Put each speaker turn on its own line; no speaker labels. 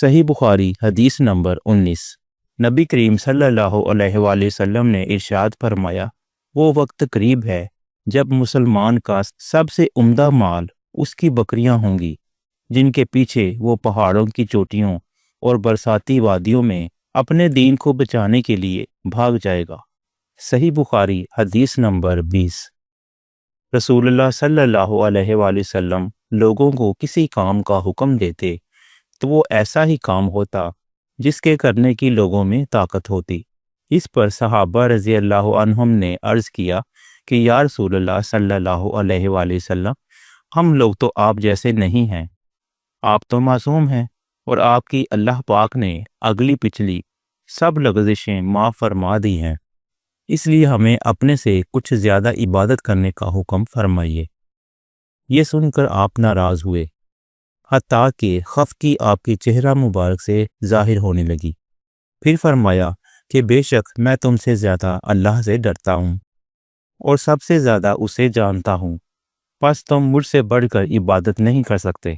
صحیح بخاری حدیث نمبر 19۔ نبی کریم صلی اللہ علیہ وآلہ وسلم نے ارشاد فرمایا، وہ وقت قریب ہے جب مسلمان کا سب سے عمدہ مال اس کی بکریاں ہوں گی، جن کے پیچھے وہ پہاڑوں کی چوٹیوں اور برساتی وادیوں میں اپنے دین کو بچانے کے لیے بھاگ جائے گا۔ صحیح بخاری حدیث نمبر 20۔ رسول اللہ صلی اللہ علیہ وآلہ وسلم لوگوں کو کسی کام کا حکم دیتے تو وہ ایسا ہی کام ہوتا جس کے کرنے کی لوگوں میں طاقت ہوتی۔ اس پر صحابہ رضی اللہ عنہم نے عرض کیا کہ یا رسول اللہ صلی اللہ علیہ وآلہ وسلم، ہم لوگ تو آپ جیسے نہیں ہیں، آپ تو معصوم ہیں اور آپ کی اللہ پاک نے اگلی پچھلی سب لغزشیں معاف فرما دی ہیں، اس لیے ہمیں اپنے سے کچھ زیادہ عبادت کرنے کا حکم فرمائیے۔ یہ سن کر آپ ناراض ہوئے، حتیٰ کہ خفگی آپ کی چہرہ مبارک سے ظاہر ہونے لگی۔ پھر فرمایا کہ بے شک میں تم سے زیادہ اللہ سے ڈرتا ہوں اور سب سے زیادہ اسے جانتا ہوں، پس تم مجھ سے بڑھ کر عبادت نہیں کر سکتے۔